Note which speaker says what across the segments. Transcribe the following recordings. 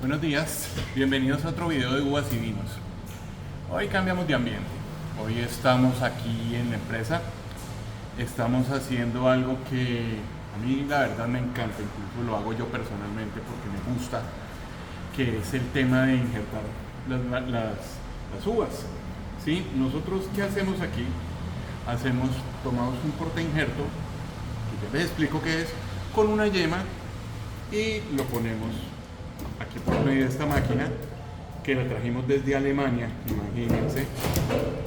Speaker 1: Buenos días, bienvenidos a otro video de uvas y vinos. Hoy cambiamos de ambiente. Hoy estamos aquí en la empresa. Estamos haciendo algo que a mí la verdad me encanta, incluso lo hago yo personalmente porque me gusta, que es el tema de injertar las uvas. ¿Sí? Nosotros, ¿qué hacemos aquí? Tomamos un porta injerto, que ya les explico qué es, con una yema y lo ponemos aquí por medio de esta máquina que la trajimos desde Alemania, imagínense.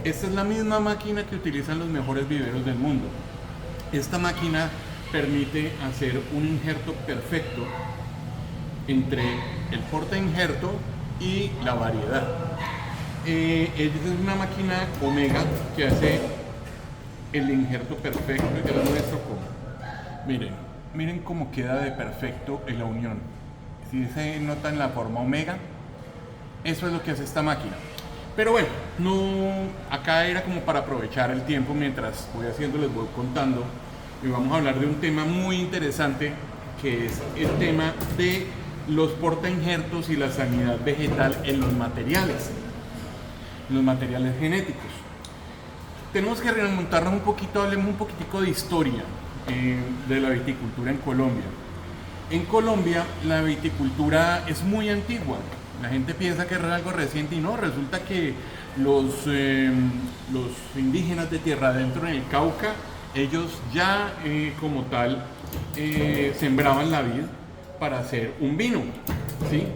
Speaker 1: Esta es la misma máquina que utilizan los mejores viveros del mundo. Esta máquina permite hacer un injerto perfecto entre el porta injerto y la variedad. Esta es una máquina Omega que hace el injerto perfecto y te lo muestro como. Miren cómo queda de perfecto en la unión. Si se nota en la forma Omega, eso es lo que hace esta máquina. Pero bueno, acá era como para aprovechar el tiempo mientras voy haciendo, les voy contando. Y vamos a hablar de un tema muy interesante, que es el tema de los porta injertos y la sanidad vegetal en los materiales genéticos. Tenemos que remontarnos un poquito, hablemos un poquitico de historia de la viticultura en Colombia. En Colombia la viticultura es muy antigua. La gente piensa que es algo reciente y no, resulta que los indígenas de tierra adentro en el Cauca, ellos ya como tal sembraban la vid para hacer un vino, ¿sí?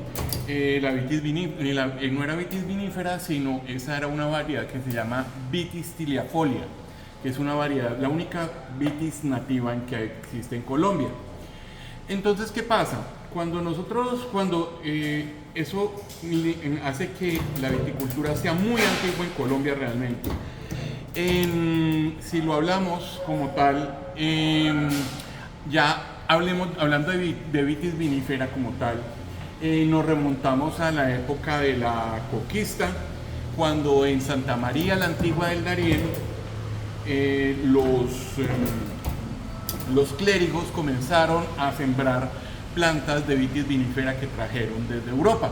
Speaker 1: La vitis no era vitis vinífera, sino esa era una variedad que se llama vitis tiliafolia, que es una variedad, la única vitis nativa que existe en Colombia. Entonces, ¿qué pasa? Eso hace que la viticultura sea muy antigua en Colombia realmente. Si lo hablamos como tal, hablando de vitis vinífera como tal, nos remontamos a la época de la conquista, cuando en Santa María la Antigua del Darién, los clérigos comenzaron a sembrar plantas de vitis vinífera que trajeron desde Europa.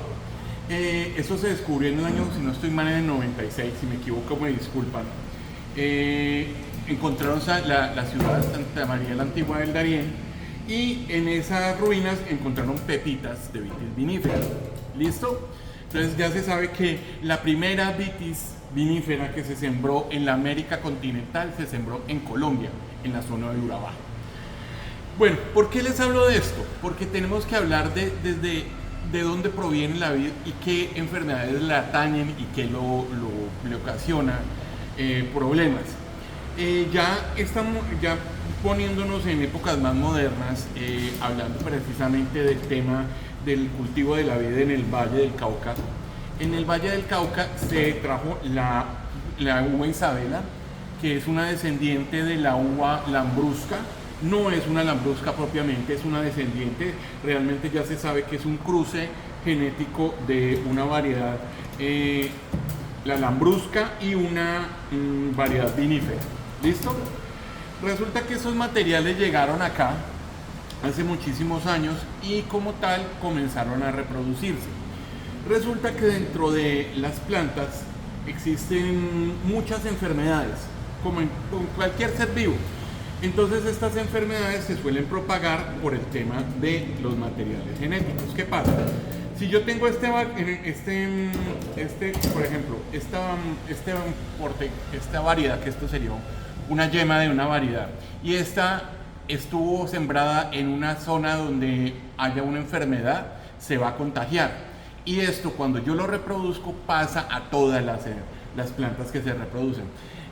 Speaker 1: Eso se descubrió en el año, si no estoy mal, en el 96, si me equivoco me disculpan. Encontraron la ciudad de Santa María la Antigua del Darién y en esas ruinas encontraron pepitas de vitis vinífera. ¿Listo? Entonces ya se sabe que la primera vitis vinífera que se sembró en la América continental se sembró en Colombia, en la zona de Urabá. Bueno, ¿por qué les hablo de esto? Porque tenemos que hablar de dónde proviene la vid y qué enfermedades la atañen y qué le ocasiona problemas. Ya poniéndonos en épocas más modernas, hablando precisamente del tema del cultivo de la vid en el Valle del Cauca. En el Valle del Cauca se trajo la uva Isabela, que es una descendiente de la uva lambrusca. No es una lambrusca propiamente, es una descendiente, realmente ya se sabe que es un cruce genético de una variedad, la lambrusca y una variedad vinífera. ¿Listo? Resulta que esos materiales llegaron acá hace muchísimos años y como tal comenzaron a reproducirse. Resulta que dentro de las plantas existen muchas enfermedades, como en cualquier ser vivo. Entonces estas enfermedades se suelen propagar por el tema de los materiales genéticos. ¿Qué pasa? Si yo tengo por ejemplo, esta variedad, que esto sería una yema de una variedad, y esta estuvo sembrada en una zona donde haya una enfermedad, se va a contagiar. Y esto, cuando yo lo reproduzco, pasa a todas las plantas que se reproducen.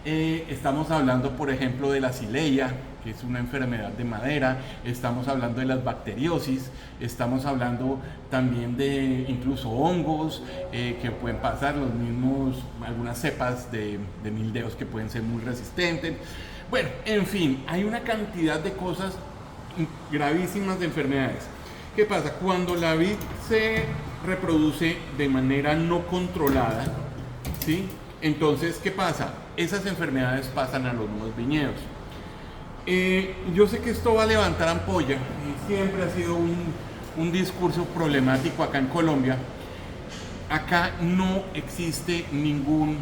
Speaker 1: Estamos hablando, por ejemplo, de la cileia, que es una enfermedad de madera. Estamos hablando de las bacteriosis. Estamos hablando también de incluso hongos que pueden pasar, algunas cepas de mildeos que pueden ser muy resistentes. Bueno, en fin, hay una cantidad de cosas gravísimas de enfermedades. ¿Qué pasa? Cuando la vid se reproduce de manera no controlada, ¿sí? Entonces, ¿qué pasa? Esas enfermedades pasan a los nuevos viñedos. Yo sé que esto va a levantar ampolla y siempre ha sido un discurso problemático acá en Colombia. Acá no existe ningún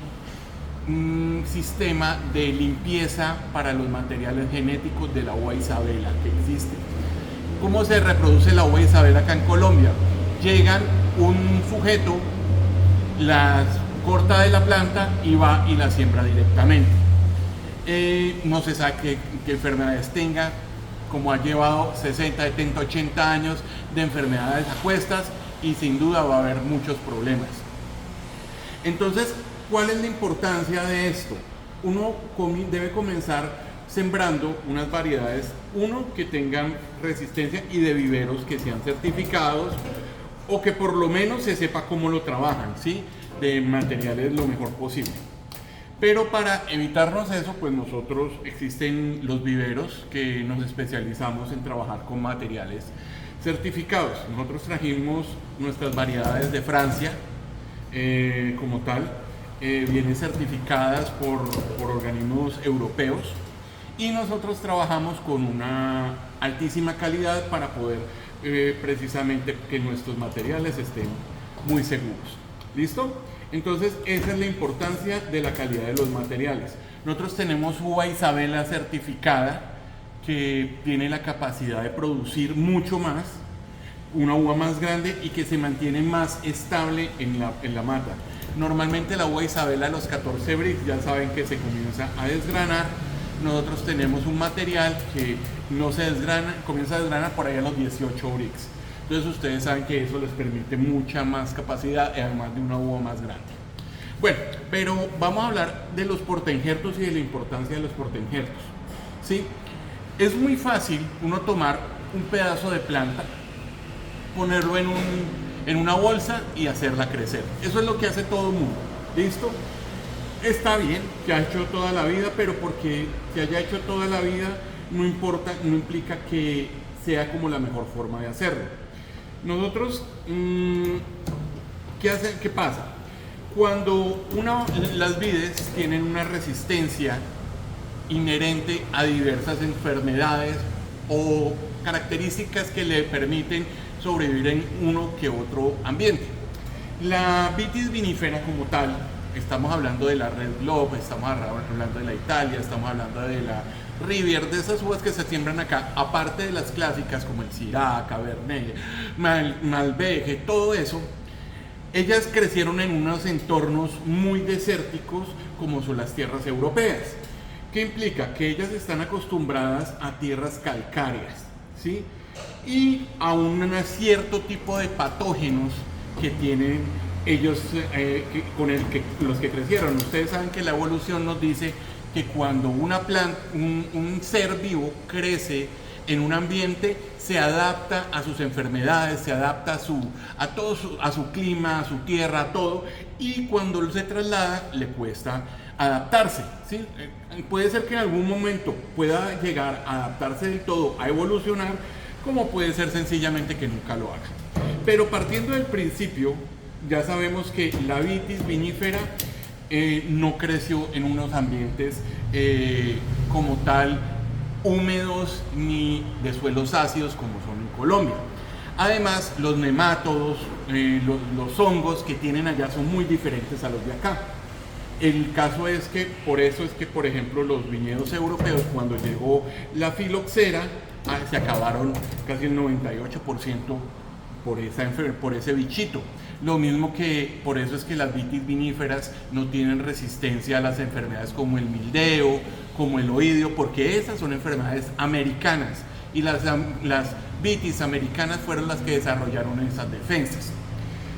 Speaker 1: sistema de limpieza para los materiales genéticos de la uva Isabela que existe. ¿Cómo se reproduce la uva Isabela acá en Colombia? Llegan un sujeto, las corta de la planta y va y la siembra directamente. No se sabe qué enfermedades tenga, como ha llevado 60, 70, 80 años de enfermedades a cuestas, y sin duda va a haber muchos problemas. Entonces, ¿cuál es la importancia de esto? Uno debe comenzar sembrando unas variedades, que tengan resistencia y de viveros que sean certificados, o que por lo menos se sepa cómo lo trabajan, ¿sí? De materiales lo mejor posible. Pero para evitarnos eso, pues nosotros existen los viveros que nos especializamos en trabajar con materiales certificados. Nosotros trajimos nuestras variedades de Francia, como tal, vienen certificadas por organismos europeos, y nosotros trabajamos con una altísima calidad para poder precisamente que nuestros materiales estén muy seguros. ¿Listo? Entonces, esa es la importancia de la calidad de los materiales. Nosotros tenemos uva Isabela certificada, que tiene la capacidad de producir mucho más, una uva más grande y que se mantiene más estable en la mata. Normalmente la uva Isabela a los 14 brix ya saben que se comienza a desgranar. Nosotros tenemos un material que no se desgrana, comienza a desgranar por ahí a los 18 brix. Entonces ustedes saben que eso les permite mucha más capacidad, además de una uva más grande. Bueno, pero vamos a hablar de los portainjertos y de la importancia de los portainjertos, ¿sí? Es muy fácil uno tomar un pedazo de planta, ponerlo en una bolsa y hacerla crecer. Eso es lo que hace todo el mundo. ¿Listo? Está bien, que ha hecho toda la vida, pero porque se haya hecho toda la vida no importa, no implica que sea como la mejor forma de hacerlo. Nosotros, ¿qué pasa? Cuando las vides tienen una resistencia inherente a diversas enfermedades o características que le permiten sobrevivir en uno que otro ambiente. La vitis vinífera como tal, estamos hablando de la Red Globe, estamos hablando de la Italia, estamos hablando de la Rivier, de esas uvas que se siembran acá, aparte de las clásicas como el Syrah, Cabernet, Malbec, todo eso. Ellas crecieron en unos entornos muy desérticos como son las tierras europeas. ¿Qué implica? Que ellas están acostumbradas a tierras calcáreas, ¿sí? Y a un cierto tipo de patógenos que tienen ellos, los que crecieron. Ustedes saben que la evolución nos dice que cuando una planta, un ser vivo crece en un ambiente, se adapta a sus enfermedades, se adapta a su clima, a su tierra, a todo, y cuando se traslada le cuesta adaptarse, ¿sí? Puede ser que en algún momento pueda llegar a adaptarse del todo, a evolucionar, como puede ser sencillamente que nunca lo haga. Pero partiendo del principio, ya sabemos que la vitis vinífera no creció en unos ambientes como tal húmedos ni de suelos ácidos como son en Colombia. Además, los nemátodos, los hongos que tienen allá son muy diferentes a los de acá. El caso es que, por eso es que, por ejemplo, los viñedos europeos, cuando llegó la filoxera, se acabaron casi el 98% por ese bichito. Lo mismo que por eso es que las vitis viníferas no tienen resistencia a las enfermedades como el mildeo, como el oidio, porque esas son enfermedades americanas y las vitis americanas fueron las que desarrollaron esas defensas.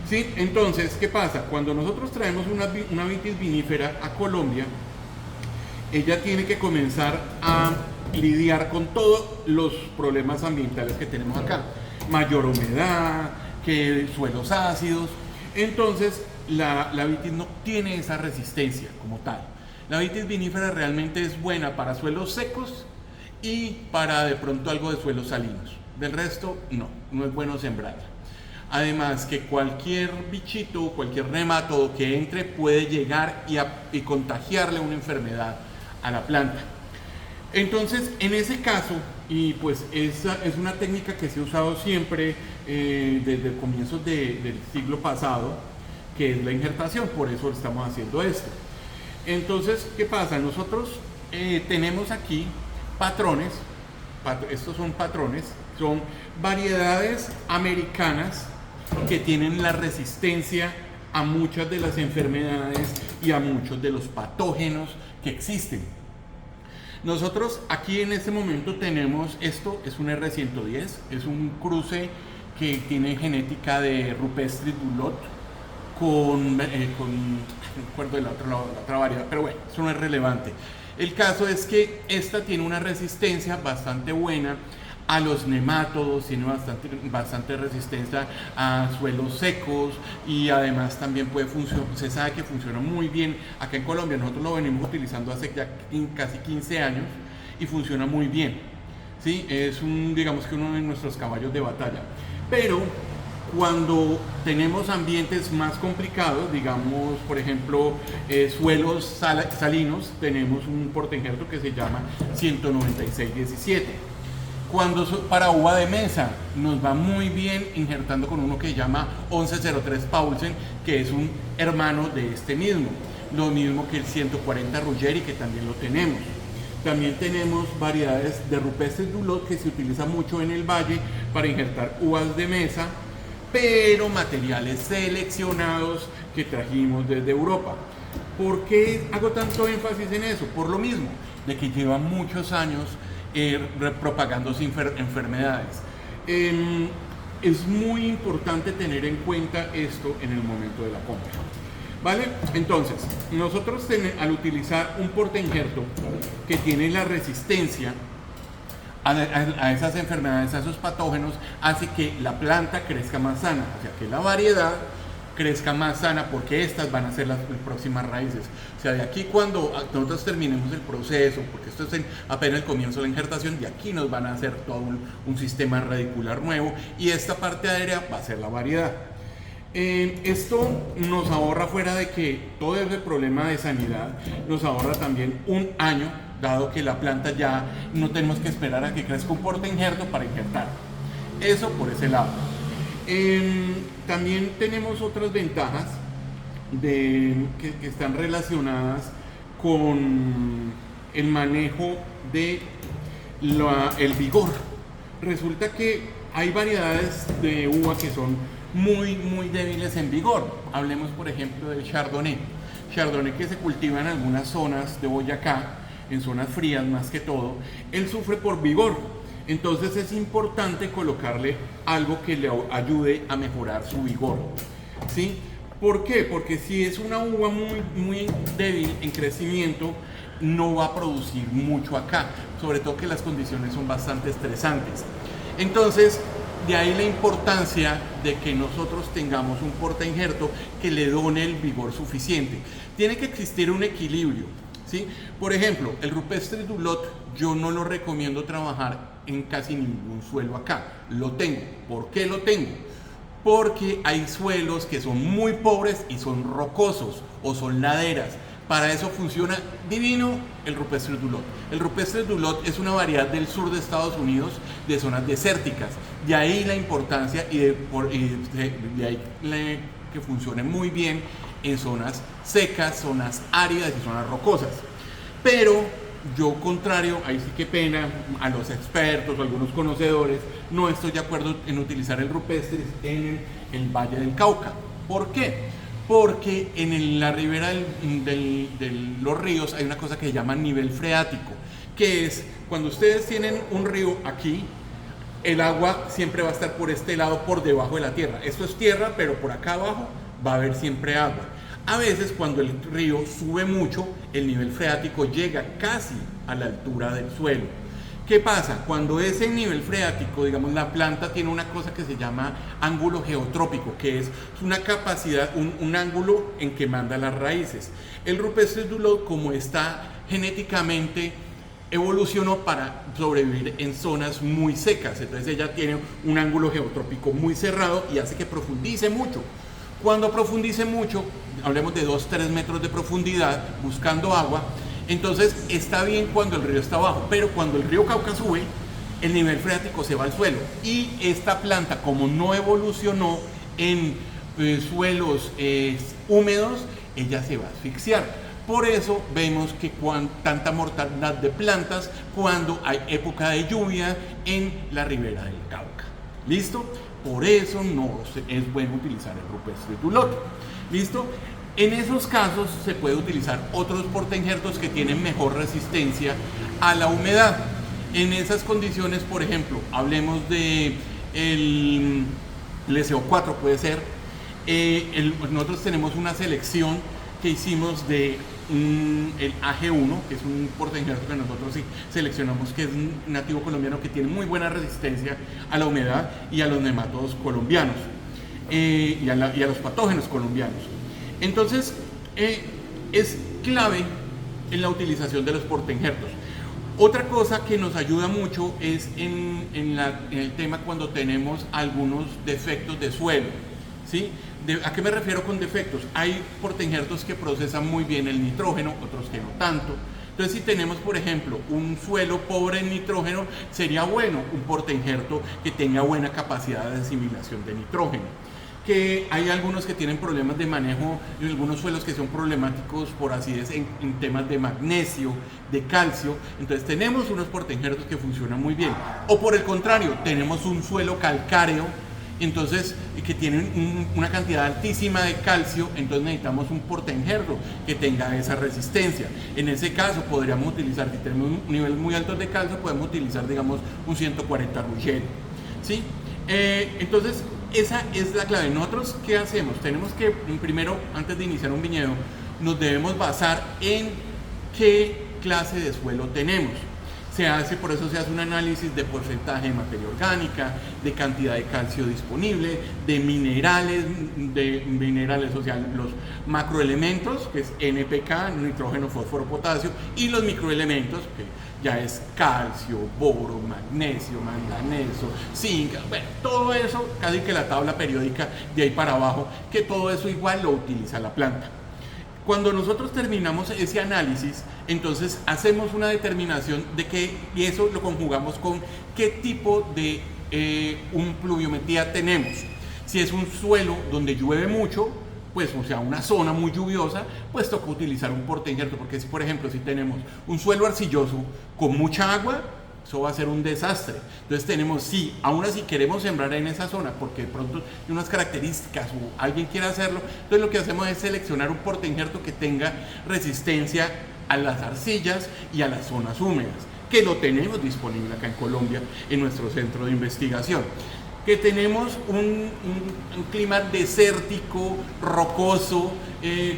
Speaker 1: ¿Sí? Entonces, ¿qué pasa? Cuando nosotros traemos una vitis vinífera a Colombia, ella tiene que comenzar a lidiar con todos los problemas ambientales que tenemos acá. Mayor humedad, que suelos ácidos. Entonces, la vitis no tiene esa resistencia como tal. La vitis vinífera realmente es buena para suelos secos y para de pronto algo de suelos salinos. Del resto, no es bueno sembrarla. Además que cualquier bichito, cualquier nemátodo que entre puede llegar y contagiarle una enfermedad a la planta. Entonces, en ese caso, y pues esa es una técnica que se ha usado siempre desde comienzos del siglo pasado, que es la injertación, por eso estamos haciendo esto. Entonces, ¿qué pasa? Nosotros tenemos aquí patrones, estos son patrones, son variedades americanas que tienen la resistencia a muchas de las enfermedades y a muchos de los patógenos que existen. Nosotros aquí en este momento tenemos, esto es un R110, es un cruce que tiene genética de Rupestris du Lot con no recuerdo la otra variedad, pero bueno, eso no es relevante. El caso es que esta tiene una resistencia bastante buena a los nemátodos, tiene bastante resistencia a suelos secos y además también puede funcionar, se sabe que funciona muy bien acá en Colombia. Nosotros lo venimos utilizando hace ya casi 15 años y funciona muy bien, ¿sí? Es digamos que uno de nuestros caballos de batalla. Pero cuando tenemos ambientes más complicados, digamos, por ejemplo, suelos salinos, tenemos un portainjerto que se llama 19617. Cuando para uva de mesa nos va muy bien injertando con uno que se llama 1103 Paulsen, que es un hermano de este mismo. Lo mismo que el 140 Ruggeri, que también lo tenemos. También tenemos variedades de Rupestris du Lot que se utiliza mucho en el valle para injertar uvas de mesa, pero materiales seleccionados que trajimos desde Europa. ¿Por qué hago tanto énfasis en eso? Por lo mismo, de que llevan muchos años propagándose enfermedades. Es muy importante tener en cuenta esto en el momento de la compra, ¿vale? Entonces, nosotros al utilizar un portainjerto que tiene la resistencia a esas enfermedades, a esos patógenos, hace que la planta crezca más sana, o sea, que la variedad crezca más sana, porque estas van a ser las próximas raíces. O sea, de aquí cuando nosotros terminemos el proceso, porque esto es apenas el comienzo de la injertación, de aquí nos van a hacer todo un sistema radicular nuevo y esta parte aérea va a ser la variedad. Esto nos ahorra, fuera de que todo ese problema de sanidad, nos ahorra también un año, dado que la planta ya no tenemos que esperar a que crezca un portainjerto para injertar. Eso por ese lado. También tenemos otras ventajas que están relacionadas con el manejo de el vigor. Resulta que hay variedades de uva que son muy débiles en vigor. Hablemos por ejemplo del Chardonnay. Chardonnay que se cultiva en algunas zonas de Boyacá, en zonas frías más que todo. Él sufre por vigor. Entonces es importante colocarle algo que le ayude a mejorar su vigor, ¿sí? ¿Por qué? Porque si es una uva muy débil en crecimiento, no va a producir mucho acá, sobre todo que las condiciones son bastante estresantes. Entonces, de ahí la importancia de que nosotros tengamos un portainjerto que le done el vigor suficiente. Tiene que existir un equilibrio, ¿sí? Por ejemplo, el Rupestris du Lot yo no lo recomiendo trabajar en casi ningún suelo acá. Lo tengo. ¿Por qué lo tengo? Porque hay suelos que son muy pobres y son rocosos o son laderas. Para eso funciona divino el Rupestris du Lot. El Rupestris du Lot es una variedad del sur de Estados Unidos, de zonas desérticas. De ahí la importancia y de ahí que funcione muy bien en zonas secas, zonas áridas y zonas rocosas. Pero yo, contrario, ahí sí que pena, a los expertos o algunos conocedores, no estoy de acuerdo en utilizar el Rupestris en el Valle del Cauca. ¿Por qué? Porque en la ribera de los ríos hay una cosa que se llama nivel freático, que es cuando ustedes tienen un río aquí, el agua siempre va a estar por este lado, por debajo de la tierra. Esto es tierra, pero por acá abajo va a haber siempre agua. A veces cuando el río sube mucho, el nivel freático llega casi a la altura del suelo. ¿Qué pasa? Cuando ese nivel freático, digamos, la planta tiene una cosa que se llama ángulo geotrópico, que es una capacidad, un ángulo en que manda las raíces. El Rupestris du Lot, como está genéticamente, evolucionó para sobrevivir en zonas muy secas. Entonces ella tiene un ángulo geotrópico muy cerrado y hace que profundice mucho. Cuando profundice mucho, hablemos de 2-3 metros de profundidad buscando agua, entonces está bien cuando el río está abajo, pero cuando el río Cauca sube, el nivel freático se va al suelo. Y esta planta, como no evolucionó en suelos húmedos, ella se va a asfixiar. Por eso vemos que tanta mortandad de plantas cuando hay época de lluvia en la ribera del Cauca. ¿Listo? Por eso no es bueno utilizar el rupestre dulote. ¿Listo? En esos casos se puede utilizar otros portainjertos que tienen mejor resistencia a la humedad. En esas condiciones, por ejemplo, hablemos de el SO4, puede ser. Nosotros tenemos una selección que hicimos de el AG1, que es un portainjerto que nosotros sí seleccionamos, que es un nativo colombiano que tiene muy buena resistencia a la humedad y a los nematodos colombianos y a los patógenos colombianos. Entonces, es clave en la utilización de los portainjertos. Otra cosa que nos ayuda mucho es en el tema cuando tenemos algunos defectos de suelo, ¿sí? ¿A qué me refiero con defectos? Hay portainjertos que procesan muy bien el nitrógeno, otros que no tanto. Entonces, si tenemos, por ejemplo, un suelo pobre en nitrógeno, sería bueno un portainjerto que tenga buena capacidad de asimilación de nitrógeno. Que hay algunos que tienen problemas de manejo, y algunos suelos que son problemáticos por acidez en temas de magnesio, de calcio. Entonces tenemos unos portainjertos que funcionan muy bien. O por el contrario, tenemos un suelo calcáreo, entonces que tienen una cantidad altísima de calcio, entonces necesitamos un portainjerto que tenga esa resistencia. En ese caso podríamos utilizar, si tenemos niveles muy altos de calcio, podemos utilizar, digamos, un 140 Ruggieri, ¿sí? Entonces esa es la clave. Nosotros, ¿qué hacemos? Tenemos que, primero, antes de iniciar un viñedo, nos debemos basar en qué clase de suelo tenemos. Por eso se hace un análisis de porcentaje de materia orgánica, de cantidad de calcio disponible, de minerales, o sea, los macroelementos, que es NPK, nitrógeno, fósforo, potasio, y los microelementos, que ya es calcio, boro, magnesio, manganeso, zinc, bueno, todo eso, casi que la tabla periódica de ahí para abajo, que todo eso igual lo utiliza la planta. Cuando nosotros terminamos ese análisis, entonces hacemos una determinación de qué, y eso lo conjugamos con qué tipo de pluviometría tenemos. Si es un suelo donde llueve mucho, pues, o sea, una zona muy lluviosa, pues toca utilizar un portainjerto, porque si, por ejemplo, si tenemos un suelo arcilloso con mucha agua, eso va a ser un desastre. Entonces tenemos, sí, aún así queremos sembrar en esa zona porque de pronto hay unas características o alguien quiere hacerlo, entonces lo que hacemos es seleccionar un portainjerto que tenga resistencia a las arcillas y a las zonas húmedas, que lo tenemos disponible acá en Colombia en nuestro centro de investigación. Que tenemos un clima desértico, rocoso,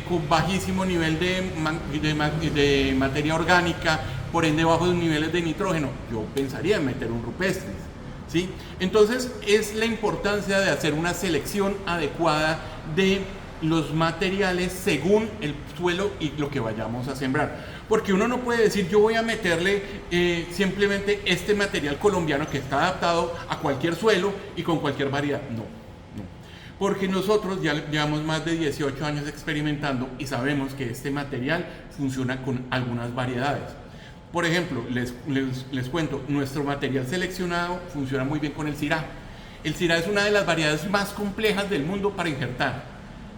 Speaker 1: con bajísimo nivel de materia orgánica, por ende bajos niveles de nitrógeno, yo pensaría en meter un rupestre, ¿sí? Entonces es la importancia de hacer una selección adecuada de los materiales según el suelo y lo que vayamos a sembrar, porque uno no puede decir yo voy a meterle simplemente este material colombiano que está adaptado a cualquier suelo y con cualquier variedad. No, porque nosotros ya llevamos más de 18 años experimentando y sabemos que este material funciona con algunas variedades. Por ejemplo, les cuento, nuestro material seleccionado funciona muy bien con el Syrah. El Syrah es una de las variedades más complejas del mundo para injertar,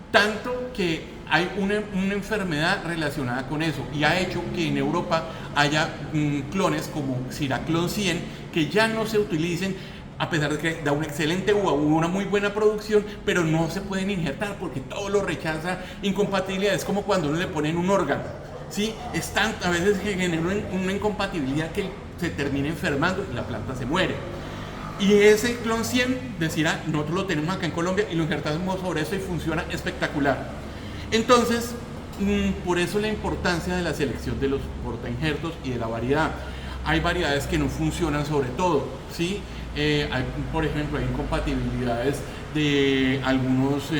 Speaker 1: tanto que hay una enfermedad relacionada con eso y ha hecho que en Europa haya clones como Syrah Clon 100 que ya no se utilicen, a pesar de que da una excelente uva, una muy buena producción, pero no se pueden injertar porque todo lo rechaza, incompatibilidad. Es como cuando uno le ponen un órgano, ¿sí? A veces genera una incompatibilidad que se termina enfermando y la planta se muere. Y ese clon 100 de Syrah, nosotros lo tenemos acá en Colombia y lo injertamos sobre eso y funciona espectacular. Entonces, por eso la importancia de la selección de los portainjertos y de la variedad. Hay variedades que no funcionan sobre todo, ¿sí? Por ejemplo, hay incompatibilidades de algunas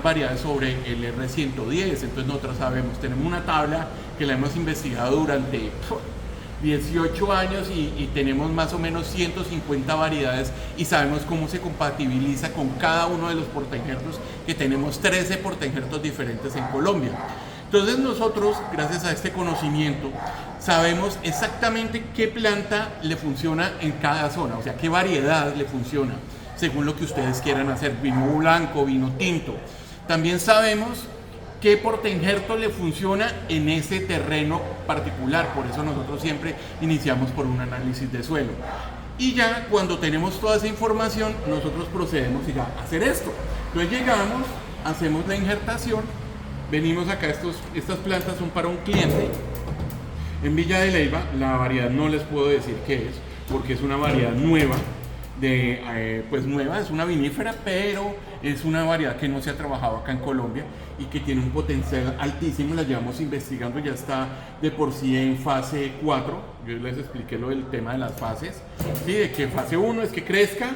Speaker 1: variedades sobre el R110, entonces nosotros tenemos una tabla que la hemos investigado durante 18 años y tenemos más o menos 150 variedades y sabemos cómo se compatibiliza con cada uno de los portainjertos, que tenemos 13 portainjertos diferentes en Colombia. Entonces nosotros, gracias a este conocimiento, sabemos exactamente qué planta le funciona en cada zona, o sea, qué variedad le funciona, según lo que ustedes quieran hacer, vino blanco, vino tinto. También sabemos qué portainjerto le funciona en ese terreno particular, por eso nosotros siempre iniciamos por un análisis de suelo. Y ya cuando tenemos toda esa información, nosotros procedemos ya a hacer esto. Entonces llegamos, hacemos la injertación, venimos acá, estas plantas son para un cliente en Villa de Leyva. La variedad no les puedo decir qué es, porque es una variedad nueva, pues nueva, es una vinífera, pero es una variedad que no se ha trabajado acá en Colombia y que tiene un potencial altísimo. La llevamos investigando, ya está de por sí en fase 4. Yo les expliqué lo del tema de las fases, ¿sí? De que fase 1 es que crezca,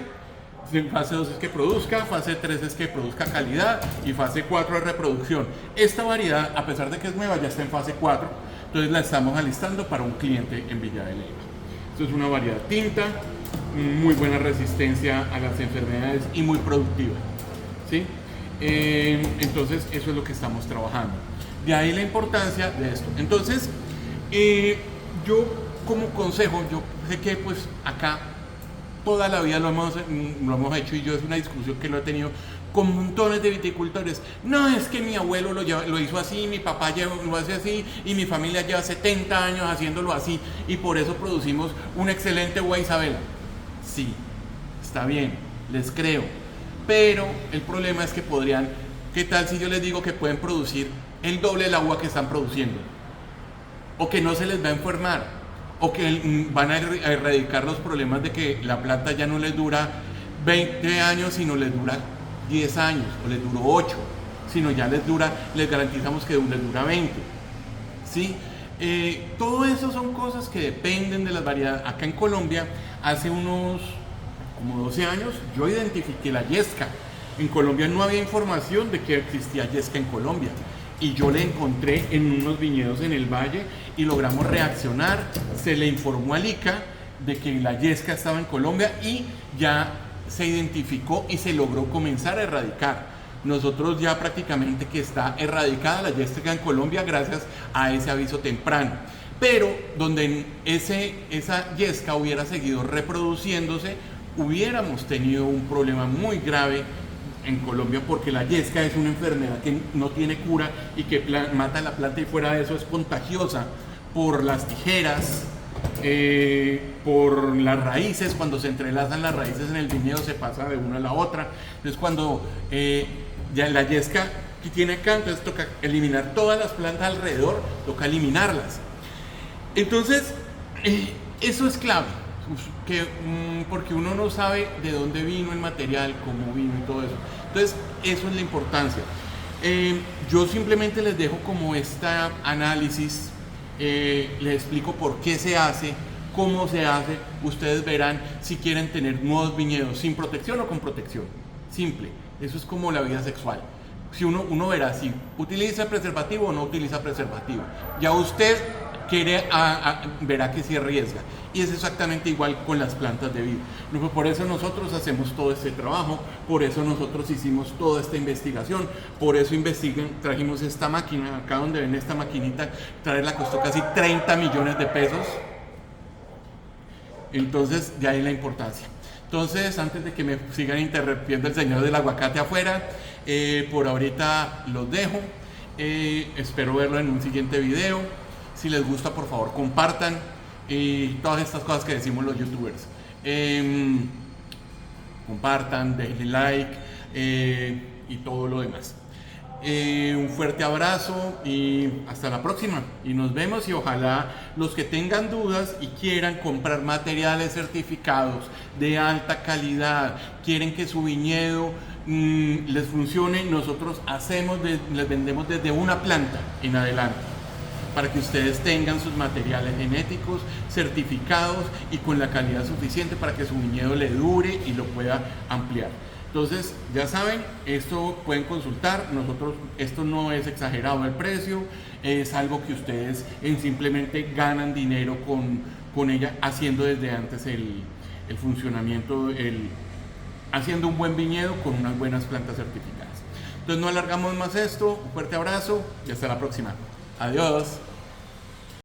Speaker 1: fase 2 es que produzca, fase 3 es que produzca calidad y fase 4 es reproducción. Esta variedad, a pesar de que es nueva, ya está en fase 4, entonces la estamos alistando para un cliente en Villa de Leyva. Esto es una variedad tinta, muy buena resistencia a las enfermedades y muy productiva, ¿sí? Entonces eso es lo que estamos trabajando. De ahí la importancia de esto. Entonces, yo como consejo, yo sé que pues acá toda la vida lo hemos hecho, y yo es una discusión que lo he tenido con montones de viticultores. No, es que mi abuelo lo hizo así, mi papá lo hace así y mi familia lleva 70 años haciéndolo así y por eso producimos un excelente uva Isabela. Sí, está bien, les creo, pero el problema es que ¿qué tal si yo les digo que pueden producir el doble de la uva que están produciendo? O que no se les va a enfermar, o que van a erradicar los problemas de que la planta ya no les dura 20 años, sino les dura 10 años, o les duró 8, sino ya les garantizamos que les dura 20, ¿sí? Todo eso son cosas que dependen de las variedades. Acá en Colombia, hace unos como 12 años, yo identifiqué la yesca. En Colombia no había información de que existía yesca en Colombia. Y yo le encontré en unos viñedos en el valle y logramos reaccionar. Se le informó al ICA de que la yesca estaba en Colombia y ya se identificó y se logró comenzar a erradicar. Nosotros ya prácticamente que está erradicada la yesca en Colombia gracias a ese aviso temprano. Pero donde esa yesca hubiera seguido reproduciéndose, hubiéramos tenido un problema muy grave en Colombia, porque la yesca es una enfermedad que no tiene cura y que mata la planta, y fuera de eso es contagiosa por las tijeras, por las raíces. Cuando se entrelazan las raíces en el viñedo se pasa de una a la otra. Entonces cuando ya la yesca que tiene acá, entonces toca eliminar todas las plantas alrededor, toca eliminarlas. Entonces eso es clave, porque uno no sabe de dónde vino el material, cómo vino y todo eso. Entonces eso es la importancia. Yo simplemente les dejo como este análisis, les explico por qué se hace, cómo se hace. Ustedes verán si quieren tener nuevos viñedos sin protección o con protección. Simple, eso es como la vida sexual. Si uno verá si utiliza preservativo o no utiliza preservativo. Ya usted verá que se arriesga. Y es exactamente igual con las plantas de vid. Por eso nosotros hacemos todo este trabajo, por eso nosotros hicimos toda esta investigación, por eso trajimos esta máquina. Acá donde ven esta maquinita, traerla costó casi 30 millones de pesos. Entonces, de ahí la importancia. Entonces, antes de que me sigan interrumpiendo el señor del aguacate afuera, por ahorita los dejo. Espero verlo en un siguiente video. Si les gusta, por favor, compartan y todas estas cosas que decimos los youtubers. Compartan, denle like y todo lo demás. Un fuerte abrazo y hasta la próxima. Y nos vemos, y ojalá los que tengan dudas y quieran comprar materiales certificados de alta calidad, quieren que su viñedo les funcione, nosotros les vendemos desde una planta en adelante, para que ustedes tengan sus materiales genéticos certificados y con la calidad suficiente para que su viñedo le dure y lo pueda ampliar. Entonces, ya saben, esto pueden consultar. Esto no es exagerado el precio, es algo que ustedes simplemente ganan dinero con ella, haciendo desde antes el funcionamiento, haciendo un buen viñedo con unas buenas plantas certificadas. Entonces, no alargamos más esto. Un fuerte abrazo y hasta la próxima. Adiós.